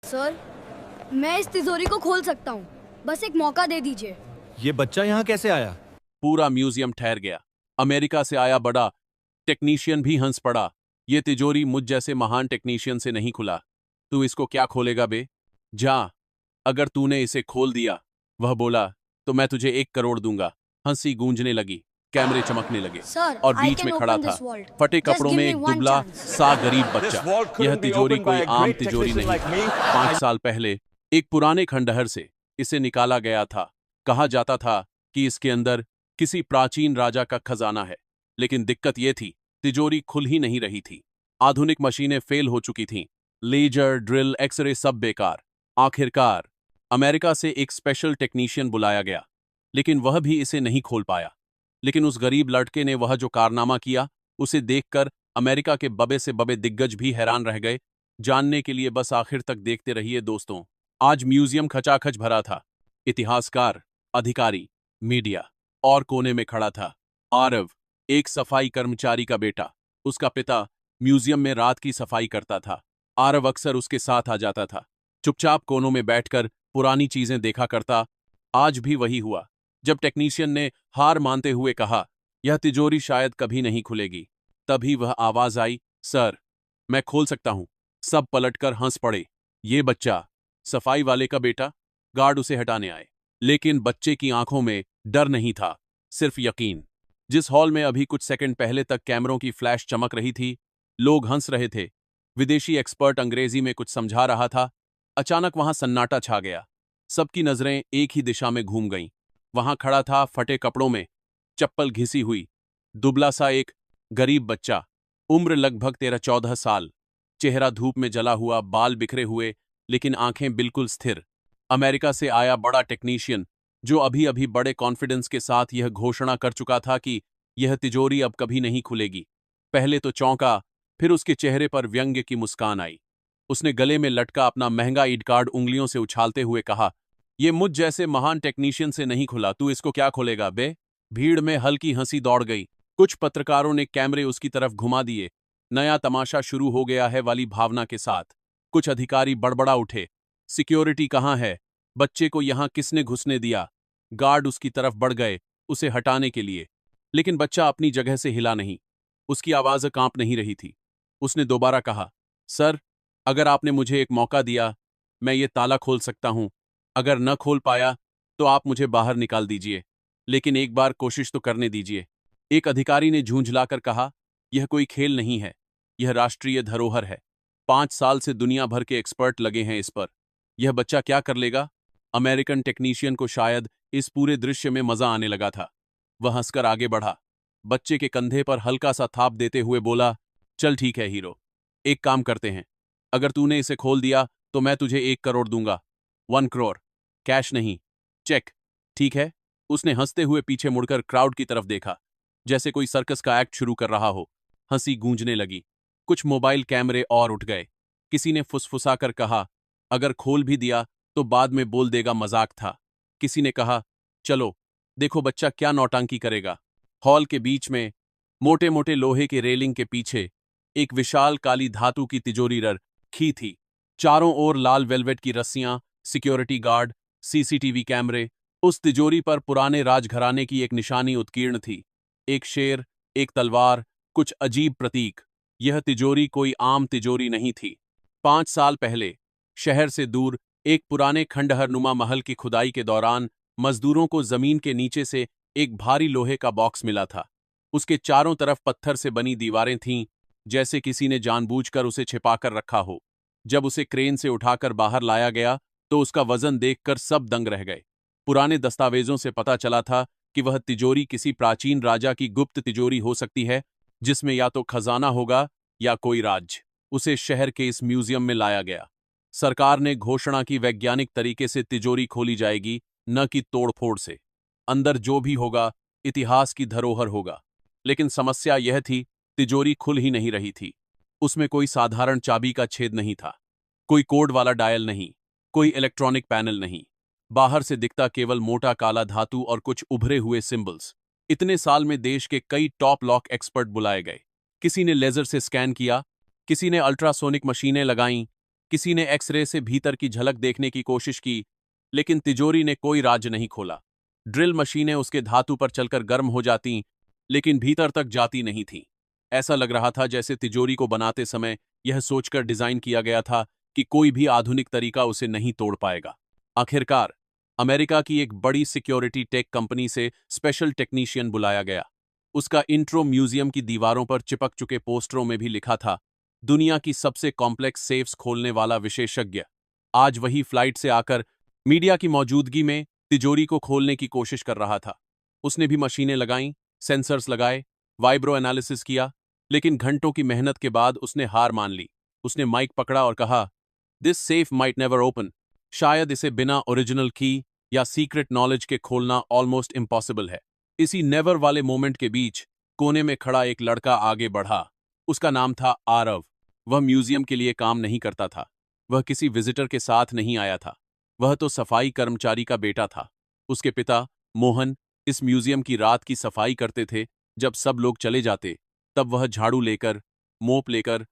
Sir, मैं इस तिजोरी को खोल सकता हूँ, बस एक मौका दे दीजिए। ये बच्चा यहाँ कैसे आया? पूरा म्यूजियम ठहर गया। अमेरिका से आया बड़ा टेक्नीशियन भी हंस पड़ा। ये तिजोरी मुझ जैसे महान टेक्नीशियन से नहीं खुला। तू इसको क्या खोलेगा बे? जा, अगर तूने इसे खोल दिया, वह बोला, तो मैं तुझे 1 करोड़ दूंगा। हंसी गूंजने लगी, कैमरे चमकने लगे सर, और I बीच can में खड़ा open था this vault. फटे Just कपड़ों give में me एक one दुबला chance. सा गरीब This बच्चा। vault couldn't यह be तिजोरी opened by कोई a आम great तिजोरी technician नहीं like थी। me. 5 साल पहले एक पुराने खंडहर से इसे निकाला गया था। कहा जाता था कि इसके अंदर किसी प्राचीन राजा का खजाना है, लेकिन दिक्कत यह थी, तिजोरी खुल ही नहीं रही थी। आधुनिक मशीनें फेल हो चुकी थीं, लेजर, ड्रिल, एक्सरे सब बेकार। आखिरकार अमेरिका से एक स्पेशल टेक्नीशियन बुलाया गया, लेकिन वह भी इसे नहीं खोल पाया। लेकिन उस गरीब लड़के ने वह जो कारनामा किया, उसे देखकर अमेरिका के बबे से बबे दिग्गज भी हैरान रह गए। जानने के लिए बस आखिर तक देखते रहिए दोस्तों। आज म्यूजियम खचाखच भरा था। इतिहासकार, अधिकारी, मीडिया और कोने में खड़ा था आरव, एक सफाई कर्मचारी का बेटा। उसका पिता म्यूजियम में रात की सफाई करता था। आरव अक्सर उसके साथ आ जाता था, चुपचाप कोनों में बैठकर पुरानी चीजें देखा करता। आज भी वही हुआ। जब टेक्नीशियन ने हार मानते हुए कहा, यह तिजोरी शायद कभी नहीं खुलेगी, तभी वह आवाज आई, सर, मैं खोल सकता हूं। सब पलटकर हंस पड़े। ये बच्चा, सफाई वाले का बेटा? गार्ड उसे हटाने आए, लेकिन बच्चे की आंखों में डर नहीं था, सिर्फ यकीन। जिस हॉल में अभी कुछ सेकंड पहले तक कैमरों की फ्लैश चमक रही थी, लोग हंस रहे थे, विदेशी एक्सपर्ट अंग्रेजी में कुछ समझा रहा था, अचानक वहां सन्नाटा छा गया। सबकी नजरें एक ही दिशा में घूम गईं। वहां खड़ा था फटे कपड़ों में, चप्पल घिसी हुई, दुबला सा एक गरीब बच्चा, उम्र लगभग 13-14 साल, चेहरा धूप में जला हुआ, बाल बिखरे हुए, लेकिन आंखें बिल्कुल स्थिर। अमेरिका से आया बड़ा टेक्नीशियन, जो अभी अभी बड़े कॉन्फिडेंस के साथ यह घोषणा कर चुका था कि यह तिजोरी अब कभी नहीं खुलेगी। पहले तो चौंका, फिर उसके चेहरे पर व्यंग्य की मुस्कान आई। उसने गले में लटका अपना महंगा ईड कार्ड उंगलियों से उछालते हुए कहा, ये मुझ जैसे महान टेक्नीशियन से नहीं खुला, तू इसको क्या खोलेगा बे? भीड़ में हल्की हंसी दौड़ गई। कुछ पत्रकारों ने कैमरे उसकी तरफ घुमा दिए, नया तमाशा शुरू हो गया है वाली भावना के साथ। कुछ अधिकारी बड़बड़ा उठे, सिक्योरिटी कहाँ है? बच्चे को यहां किसने घुसने दिया? गार्ड उसकी तरफ बढ़ गए, उसे हटाने के लिए, लेकिन बच्चा अपनी जगह से हिला नहीं। उसकी आवाज कांप नहीं रही थी। उसने दोबारा कहा, सर, अगर आपने मुझे एक मौका दिया, मैं ये ताला खोल सकता हूं। अगर न खोल पाया, तो आप मुझे बाहर निकाल दीजिए, लेकिन एक बार कोशिश तो करने दीजिए। एक अधिकारी ने झूंझलाकर कहा, यह कोई खेल नहीं है, यह राष्ट्रीय धरोहर है। 5 साल से दुनिया भर के एक्सपर्ट लगे हैं इस पर। यह बच्चा क्या कर लेगा? अमेरिकन टेक्नीशियन को शायद इस पूरे दृश्य में मजा आने लगा था। वह हंसकर आगे बढ़ा, बच्चे के कंधे पर हल्का सा थाप देते हुए बोला, चल ठीक है हीरो, एक काम करते हैं, अगर तूने इसे खोल दिया तो मैं तुझे 1 करोड़ दूंगा। 1 करोड़, कैश नहीं, चेक, ठीक है? उसने हंसते हुए पीछे मुड़कर क्राउड की तरफ देखा, जैसे कोई सर्कस का एक्ट शुरू कर रहा हो। हंसी गूंजने लगी। कुछ मोबाइल कैमरे और उठ गए। किसी ने फुसफुसाकर कहा, अगर खोल भी दिया तो बाद में बोल देगा मजाक था। किसी ने कहा, चलो देखो बच्चा क्या नौटंकी करेगा। हॉल के बीच में, मोटे मोटे लोहे के रेलिंग के पीछे, एक विशाल काली धातु की तिजोरी रखी थी। चारों ओर लाल वेलवेट की रस्सियां, सिक्योरिटी गार्ड, सीसीटीवी कैमरे। उस तिजोरी पर पुराने राजघराने की एक निशानी उत्कीर्ण थी, एक शेर, एक तलवार, कुछ अजीब प्रतीक। यह तिजोरी कोई आम तिजोरी नहीं थी। 5 साल पहले शहर से दूर एक पुराने खंडहरनुमा महल की खुदाई के दौरान मजदूरों को जमीन के नीचे से एक भारी लोहे का बॉक्स मिला था। उसके चारों तरफ पत्थर से बनी दीवारें थीं, जैसे किसी ने जानबूझकर उसे छिपाकर रखा हो। जब उसे क्रेन से उठाकर बाहर लाया गया तो उसका वजन देखकर सब दंग रह गए। पुराने दस्तावेजों से पता चला था कि वह तिजोरी किसी प्राचीन राजा की गुप्त तिजोरी हो सकती है, जिसमें या तो खजाना होगा या कोई राज। उसे शहर के इस म्यूजियम में लाया गया। सरकार ने घोषणा की वैज्ञानिक तरीके से तिजोरी खोली जाएगी, न कि तोड़फोड़ से। अंदर जो भी होगा, इतिहास की धरोहर होगा। लेकिन समस्या यह थी, तिजोरी खुल ही नहीं रही थी। उसमें कोई साधारण चाबी का छेद नहीं था, कोई कोड वाला डायल नहीं, कोई इलेक्ट्रॉनिक पैनल नहीं। बाहर से दिखता केवल मोटा काला धातु और कुछ उभरे हुए सिंबल्स। इतने साल में देश के कई टॉप लॉक एक्सपर्ट बुलाए गए। किसी ने लेजर से स्कैन किया, किसी ने अल्ट्रासोनिक मशीनें लगाईं, किसी ने एक्सरे से भीतर की झलक देखने की कोशिश की, लेकिन तिजोरी ने कोई राज नहीं खोला। ड्रिल मशीनें उसके धातु पर चलकर गर्म हो जातीं, लेकिन भीतर तक जाती नहीं थीं। ऐसा लग रहा था जैसे तिजोरी को बनाते समय यह सोचकर डिजाइन किया गया था कि कोई भी आधुनिक तरीका उसे नहीं तोड़ पाएगा। आखिरकार अमेरिका की एक बड़ी सिक्योरिटी टेक कंपनी से स्पेशल टेक्नीशियन बुलाया गया। उसका इंट्रो म्यूजियम की दीवारों पर चिपक चुके पोस्टरों में भी लिखा था, दुनिया की सबसे कॉम्प्लेक्स सेफ्स खोलने वाला विशेषज्ञ। आज वही फ्लाइट से आकर मीडिया की मौजूदगी में तिजोरी को खोलने की कोशिश कर रहा था। उसने भी मशीनें लगाईं, सेंसर्स लगाए, वाइब्रो एनालिसिस किया, लेकिन घंटों की मेहनत के बाद उसने हार मान ली। उसने माइक पकड़ा और कहा, this safe might never open. शायद इसे बिना ओरिजिनल की या सीक्रेट नॉलेज के खोलना ऑलमोस्ट इम्पॉसिबल है। इसी नेवर वाले मोमेंट के बीच कोने में खड़ा एक लड़का आगे बढ़ा। उसका नाम था आरव। वह म्यूजियम के लिए काम नहीं करता था। वह किसी विजिटर के साथ नहीं आया था। वह तो सफाई कर्मचारी का बेटा था। उसके पिता मोहन इस म्यूजियम की रात की सफाई करते थे। जब सब लोग चले जाते तब वह झाड़ू लेकर, मोप लेकर,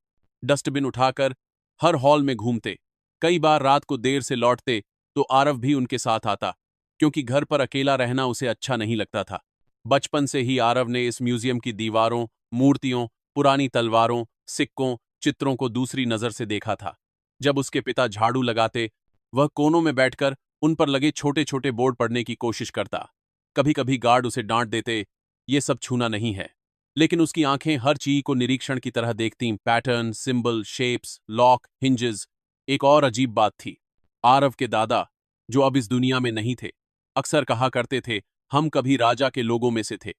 डस्टबिन उठाकर हर हॉल में घूमते। कई बार रात को देर से लौटते तो आरव भी उनके साथ आता, क्योंकि घर पर अकेला रहना उसे अच्छा नहीं लगता था। बचपन से ही आरव ने इस म्यूजियम की दीवारों, मूर्तियों, पुरानी तलवारों, सिक्कों, चित्रों को दूसरी नजर से देखा था। जब उसके पिता झाड़ू लगाते, वह कोनों में बैठकर उन पर लगे छोटे छोटे बोर्ड पढ़ने की कोशिश करता। कभी कभी गार्ड उसे डांट देते, ये सब छूना नहीं है, लेकिन उसकी आंखें हर चीज को निरीक्षण की तरह देखतीं। Pattern, symbol, shapes, lock, hinges. एक और अजीब बात थी, आरव के दादा, जो अब इस दुनिया में नहीं थे, अक्सर कहा करते थे, हम कभी राजा के लोगों में से थे।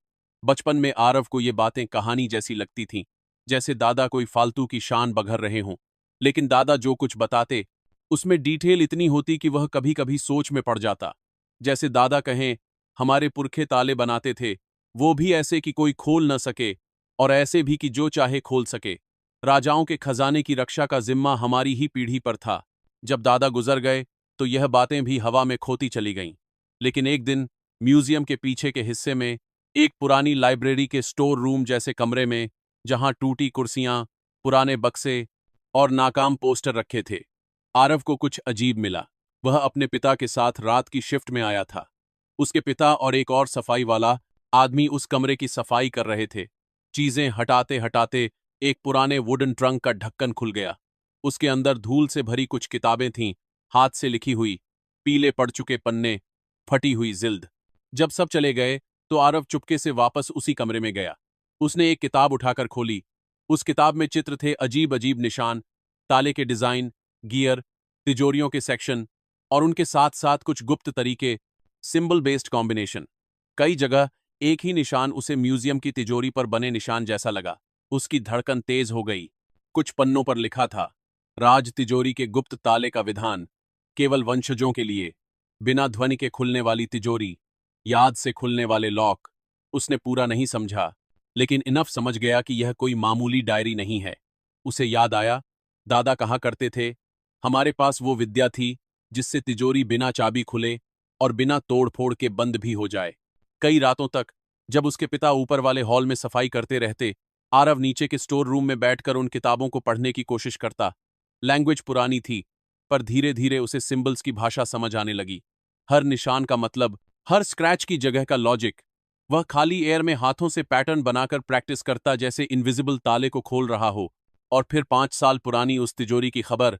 बचपन में आरव को ये बातें कहानी जैसी लगती थीं, जैसे दादा कोई फालतू की शान बघर रहे हों। लेकिन दादा जो कुछ बताते उसमें डिटेल इतनी होती कि वह कभी कभी सोच में पड़ जाता। जैसे दादा कहें, हमारे पुरखे ताले बनाते थे, वो भी ऐसे कि कोई खोल न सके, और ऐसे भी कि जो चाहे खोल सके। राजाओं के खजाने की रक्षा का जिम्मा हमारी ही पीढ़ी पर था। जब दादा गुजर गए तो यह बातें भी हवा में खोती चली गईं। लेकिन एक दिन म्यूजियम के पीछे के हिस्से में, एक पुरानी लाइब्रेरी के स्टोर रूम जैसे कमरे में, जहां टूटी कुर्सियां, पुराने बक्से और नाकाम पोस्टर रखे थे, आरव को कुछ अजीब मिला। वह अपने पिता के साथ रात की शिफ्ट में आया था। उसके पिता और एक और सफाई वाला आदमी उस कमरे की सफाई कर रहे थे। चीजें हटाते हटाते एक पुराने वुडन ट्रंक का ढक्कन खुल गया। उसके अंदर धूल से भरी कुछ किताबें थीं, हाथ से लिखी हुई, पीले पड़ चुके पन्ने, फटी हुई जिल्द। जब सब चले गए तो आरव चुपके से वापस उसी कमरे में गया। उसने एक किताब उठाकर खोली। उस किताब में चित्र थे, अजीब अजीब निशान, ताले के डिजाइन, गियर, तिजोरियों के सेक्शन, और उनके साथ साथ कुछ गुप्त तरीके, सिंबल बेस्ड कॉम्बिनेशन। कई जगह एक ही निशान उसे म्यूजियम की तिजोरी पर बने निशान जैसा लगा। उसकी धड़कन तेज हो गई। कुछ पन्नों पर लिखा था, राज तिजोरी के गुप्त ताले का विधान, केवल वंशजों के लिए, बिना ध्वनि के खुलने वाली तिजोरी, याद से खुलने वाले लॉक। उसने पूरा नहीं समझा, लेकिन इनफ समझ गया कि यह कोई मामूली डायरी नहीं है। उसे याद आया, दादा कहा करते थे, हमारे पास वो विद्या थी जिससे तिजोरी बिना चाबी खुले और बिना तोड़-फोड़ के बंद भी हो जाए। कई रातों तक जब उसके पिता ऊपर वाले हॉल में सफाई करते रहते, आरव नीचे के स्टोर रूम में बैठकर उन किताबों को पढ़ने की कोशिश करता। लैंग्वेज पुरानी थी, पर धीरे धीरे उसे सिंबल्स की भाषा समझ आने लगी। हर निशान का मतलब, हर स्क्रैच की जगह का लॉजिक। वह खाली एयर में हाथों से पैटर्न बनाकर प्रैक्टिस करता, जैसे इनविजिबल ताले को खोल रहा हो। और फिर 5 साल पुरानी उस तिजोरी की खबर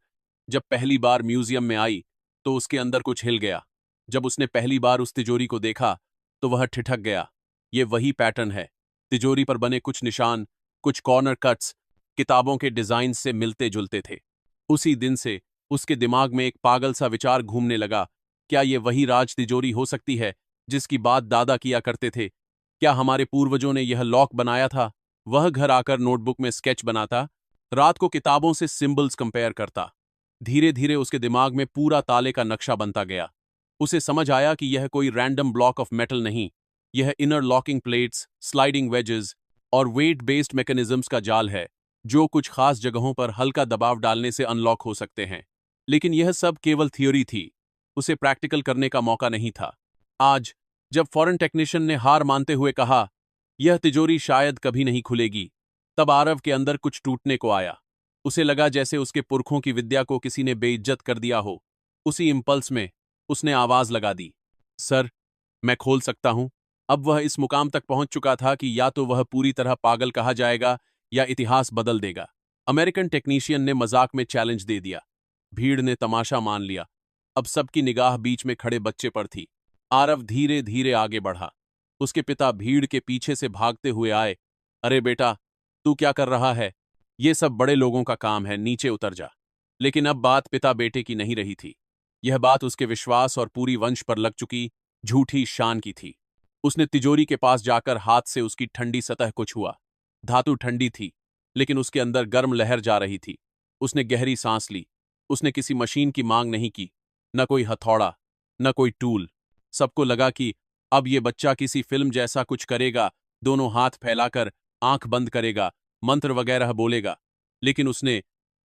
जब पहली बार म्यूजियम में आई तो उसके अंदर कुछ हिल गया। जब उसने पहली बार उस तिजोरी को देखा तो वह ठिठक गया। ये वही पैटर्न है। तिजोरी पर बने कुछ निशान, कुछ कॉर्नर कट्स किताबों के डिजाइन से मिलते जुलते थे। उसी दिन से उसके दिमाग में एक पागल सा विचार घूमने लगा, क्या ये वही राज तिजोरी हो सकती है जिसकी बात दादा किया करते थे? क्या हमारे पूर्वजों ने यह लॉक बनाया था? वह घर आकर नोटबुक में स्केच बनाता, रात को किताबों से सिंबल्स कंपेयर करता। धीरे धीरे उसके दिमाग में पूरा ताले का नक्शा बनता गया। उसे समझ आया कि यह कोई रैंडम ब्लॉक ऑफ मेटल नहीं, यह inner locking plates, sliding wages और वेट बेस्ड मैकेनिज्म्स का जाल है, जो कुछ खास जगहों पर हल्का दबाव डालने से अनलॉक हो सकते हैं। लेकिन यह सब केवल थ्योरी थी, उसे प्रैक्टिकल करने का मौका नहीं था। आज जब फॉरेन टेक्नीशियन ने हार मानते हुए कहा, यह तिजोरी शायद कभी नहीं खुलेगी, तब आरव के अंदर कुछ टूटने को आया। उसे लगा जैसे उसके पुरखों की विद्या को किसी ने बेइज्जत कर दिया हो। उसी इम्पल्स में उसने आवाज लगा दी, सर, मैं खोल सकता हूं। अब वह इस मुकाम तक पहुंच चुका था कि या तो वह पूरी तरह पागल कहा जाएगा या इतिहास बदल देगा। अमेरिकन टेक्नीशियन ने मजाक में चैलेंज दे दिया। भीड़ ने तमाशा मान लिया। अब सबकी निगाह बीच में खड़े बच्चे पर थी। आरव धीरे धीरे आगे बढ़ा। उसके पिता भीड़ के पीछे से भागते हुए आए। अरे बेटा, तू क्या कर रहा है? ये सब बड़े लोगों का काम है, नीचे उतर जा। लेकिन अब बात पिता बेटे की नहीं रही थी। यह बात उसके विश्वास और पूरी वंश पर लग चुकी झूठी शान की थी। उसने तिजोरी के पास जाकर हाथ से उसकी ठंडी सतह को छुआ। धातु ठंडी थी, लेकिन उसके अंदर गर्म लहर जा रही थी। उसने गहरी सांस ली। उसने किसी मशीन की मांग नहीं की, न कोई हथौड़ा, न कोई टूल। सबको लगा कि अब ये बच्चा किसी फिल्म जैसा कुछ करेगा, दोनों हाथ फैलाकर आंख बंद करेगा, मंत्र वगैरह बोलेगा। लेकिन उसने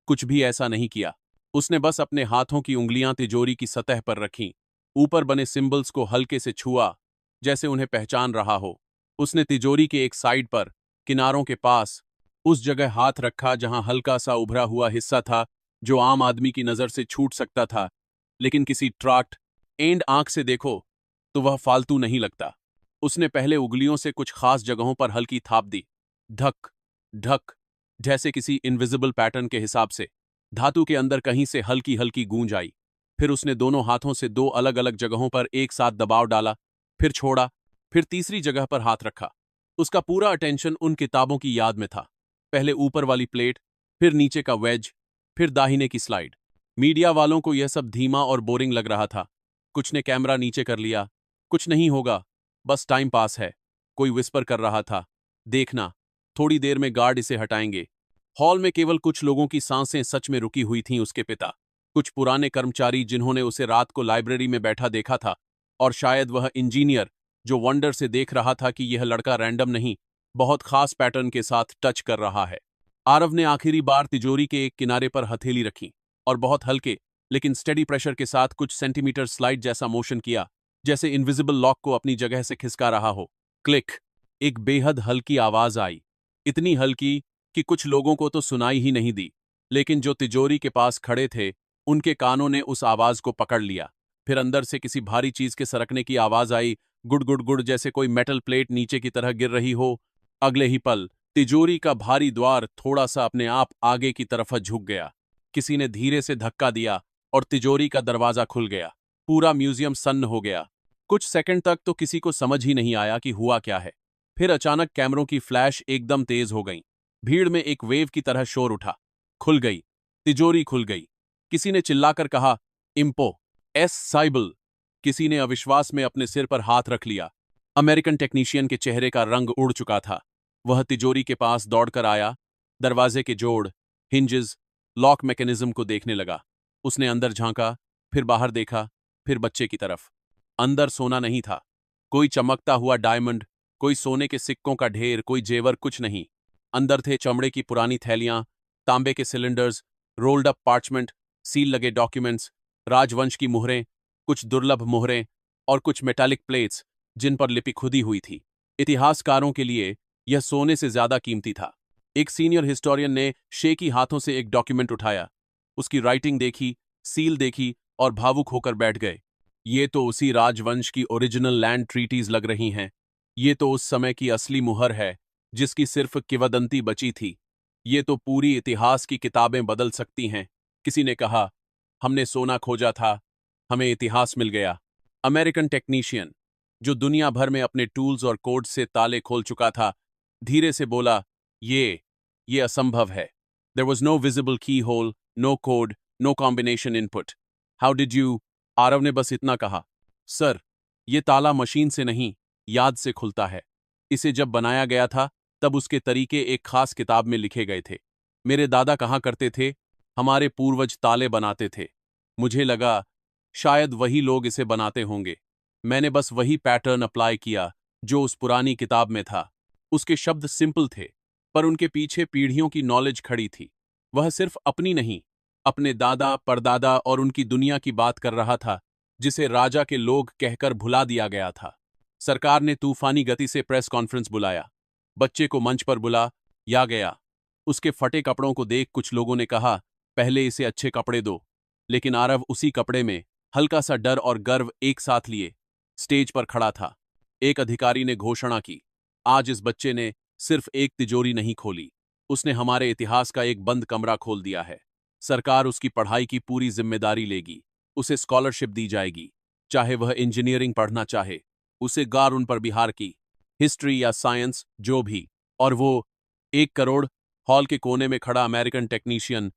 कुछ भी ऐसा नहीं किया। उसने बस अपने हाथों की उंगलियां तिजोरी की सतह पर रखीं, ऊपर बने सिंबल्स को हल्के से छुआ, जैसे उन्हें पहचान रहा हो। उसने तिजोरी के एक साइड पर, किनारों के पास, उस जगह हाथ रखा जहां हल्का सा उभरा हुआ हिस्सा था जो आम आदमी की नजर से छूट सकता था, लेकिन किसी ट्रैक्ट एंड आंख से देखो तो वह फालतू नहीं लगता। उसने पहले उंगलियों से कुछ खास जगहों पर हल्की थाप दी, धक ढक, जैसे किसी इनविजिबल पैटर्न के हिसाब से। धातु के अंदर कहीं से हल्की हल्की गूंज आई। फिर उसने दोनों हाथों से दो अलग अलग जगहों पर एक साथ दबाव डाला, फिर छोड़ा, फिर तीसरी जगह पर हाथ रखा। उसका पूरा अटेंशन उन किताबों की याद में था। पहले ऊपर वाली प्लेट, फिर नीचे का वेज, फिर दाहिने की स्लाइड। मीडिया वालों को यह सब धीमा और बोरिंग लग रहा था। कुछ ने कैमरा नीचे कर लिया। कुछ नहीं होगा, बस टाइम पास है। कोई विस्पर कर रहा था, देखना, थोड़ी देर में गार्ड इसे हटाएंगे। हॉल में केवल कुछ लोगों की सांसें सच में रुकी हुई थीं, उसके पिता, कुछ पुराने कर्मचारी जिन्होंने उसे रात को लाइब्रेरी में बैठा देखा था, और शायद वह इंजीनियर जो वंडर से देख रहा था कि यह लड़का रैंडम नहीं, बहुत खास पैटर्न के साथ टच कर रहा है। आरव ने आखिरी बार तिजोरी के एक किनारे पर हथेली रखी और बहुत हल्के लेकिन स्टेडी प्रेशर के साथ कुछ सेंटीमीटर स्लाइड जैसा मोशन किया, जैसे इनविजिबल लॉक को अपनी जगह से खिसका रहा हो। क्लिक! एक बेहद हल्की आवाज आई, इतनी हल्की कि कुछ लोगों को तो सुनाई ही नहीं दी, लेकिन जो तिजोरी के पास खड़े थे उनके कानों ने उस आवाज को पकड़ लिया। फिर अंदर से किसी भारी चीज के सरकने की आवाज आई, गुड़ गुड़ गुड़, जैसे कोई मेटल प्लेट नीचे की तरह गिर रही हो। अगले ही पल तिजोरी का भारी द्वार थोड़ा सा अपने आप आगे की तरफ झुक गया। किसी ने धीरे से धक्का दिया और तिजोरी का दरवाजा खुल गया। पूरा म्यूजियम सन्न हो गया। कुछ सेकंड तक तो किसी को समझ ही नहीं आया कि हुआ क्या है। फिर अचानक कैमरों की फ्लैश एकदम तेज हो गई। भीड़ में एक वेव की तरह शोर उठा। खुल गई, तिजोरी खुल गई। किसी ने चिल्लाकर कहा, इम्पो एस साइबल। किसी ने अविश्वास में अपने सिर पर हाथ रख लिया। अमेरिकन टेक्नीशियन के चेहरे का रंग उड़ चुका था। वह तिजोरी के पास दौड़कर आया, दरवाजे के जोड़, हिंजेस, लॉक मैकेनिज्म को देखने लगा। उसने अंदर झांका, फिर बाहर देखा, फिर बच्चे की तरफ। अंदर सोना नहीं था, कोई चमकता हुआ डायमंड, कोई सोने के सिक्कों का ढेर, कोई जेवर, कुछ नहीं। अंदर थे चमड़े की पुरानी थैलियां, तांबे के cylinders, rolled up parchment, seal लगे डॉक्यूमेंट्स, राजवंश की मुहरें, कुछ दुर्लभ मुहरें और कुछ मेटालिक प्लेट्स जिन पर लिपि खुदी हुई थी। इतिहासकारों के लिए यह सोने से ज्यादा कीमती था। एक सीनियर हिस्टोरियन ने शेकी हाथों से एक डॉक्यूमेंट उठाया, उसकी राइटिंग देखी, सील देखी और भावुक होकर बैठ गए। ये तो उसी राजवंश की ओरिजिनल लैंड ट्रीटीज लग रही हैं। ये तो उस समय की असली मुहर है जिसकी सिर्फ किंवदंती बची थी। ये तो पूरी इतिहास की किताबें बदल सकती हैं। किसी ने कहा, हमने सोना खोजा था, हमें इतिहास मिल गया। अमेरिकन टेक्नीशियन, जो दुनिया भर में अपने टूल्स और कोड्स से ताले खोल चुका था, धीरे से बोला, ये असंभव है। There was no visible keyhole, no code, no combination input. How did you? Aarav ने बस इतना कहा, सर, ये ताला मशीन से नहीं, याद से खुलता है। इसे जब बनाया गया था तब उसके तरीके एक खास किताब में लिखे गए थे। मेरे दादा कहा करते थे, हमारे पूर्वज ताले बनाते थे। मुझे लगा शायद वही लोग इसे बनाते होंगे। मैंने बस वही पैटर्न अप्लाई किया जो उस पुरानी किताब में था। उसके शब्द सिंपल थे, पर उनके पीछे पीढ़ियों की नॉलेज खड़ी थी। वह सिर्फ अपनी नहीं, अपने दादा परदादा और उनकी दुनिया की बात कर रहा था, जिसे राजा के लोग कहकर भुला दिया गया था। सरकार ने तूफानी गति से प्रेस कॉन्फ्रेंस बुलाया। बच्चे को मंच पर बुला या गया। उसके फटे कपड़ों को देख कुछ लोगों ने कहा, पहले इसे अच्छे कपड़े दो। लेकिन आरव उसी कपड़े में, हल्का सा डर और गर्व एक साथ लिए, स्टेज पर खड़ा था। एक अधिकारी ने घोषणा की, आज इस बच्चे ने सिर्फ एक तिजोरी नहीं खोली, उसने हमारे इतिहास का एक बंद कमरा खोल दिया है। सरकार उसकी पढ़ाई की पूरी जिम्मेदारी लेगी, उसे स्कॉलरशिप दी जाएगी, चाहे वह इंजीनियरिंग पढ़ना चाहे, उसे गार पर बिहार की हिस्ट्री या साइंस जो भी। और वो 1 करोड़ हॉल के कोने में खड़ा अमेरिकन टेक्नीशियन,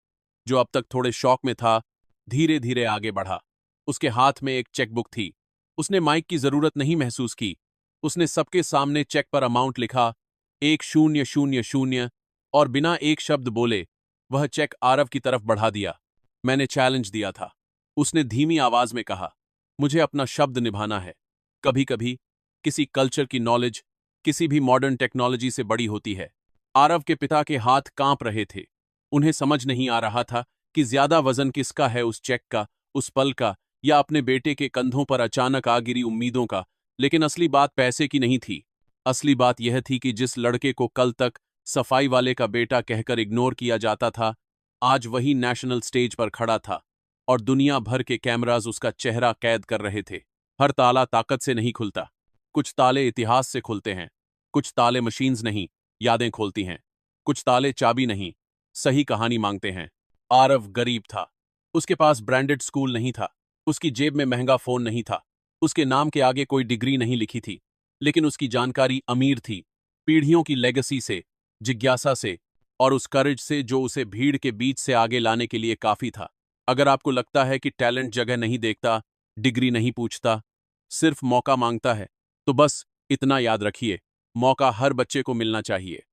जो अब तक थोड़े शौक में था, धीरे धीरे आगे बढ़ा। उसके हाथ में एक चेकबुक थी। उसने माइक की जरूरत नहीं महसूस की। उसने सबके सामने चेक पर अमाउंट लिखा, 1000, और बिना एक शब्द बोले वह चेक आरव की तरफ बढ़ा दिया। मैंने चैलेंज दिया था। उसने धीमी आवाज में कहा, मुझे अपना शब्द निभाना है। कभी कभी किसी कल्चर की नॉलेज किसी भी मॉडर्न टेक्नोलॉजी से बड़ी होती है। आरव के पिता के हाथ कांप रहे थे। उन्हें समझ नहीं आ रहा था कि ज्यादा वजन किसका है, उस चेक का, उस पल का, या अपने बेटे के कंधों पर अचानक आ गिरी उम्मीदों का। लेकिन असली बात पैसे की नहीं थी। असली बात यह थी कि जिस लड़के को कल तक सफाई वाले का बेटा कहकर इग्नोर किया जाता था, आज वही नेशनल स्टेज पर खड़ा था और दुनिया भर के कैमराज उसका चेहरा कैद कर रहे थे। हर ताला ताकत से नहीं खुलता। कुछ ताले इतिहास से खुलते हैं। कुछ ताले मशीन्स नहीं, यादें खोलती हैं। कुछ ताले चाबी नहीं, सही कहानी मांगते हैं। आरव गरीब था। उसके पास ब्रांडेड स्कूल नहीं था। उसकी जेब में महंगा फोन नहीं था। उसके नाम के आगे कोई डिग्री नहीं लिखी थी। लेकिन उसकी जानकारी अमीर थी, पीढ़ियों की लेगेसी से, जिज्ञासा से, और उस करेज से जो उसे भीड़ के बीच से आगे लाने के लिए काफी था। अगर आपको लगता है कि टैलेंट जगह नहीं देखता, डिग्री नहीं पूछता, सिर्फ मौका मांगता है, तो बस इतना याद रखिए, मौका हर बच्चे को मिलना चाहिए।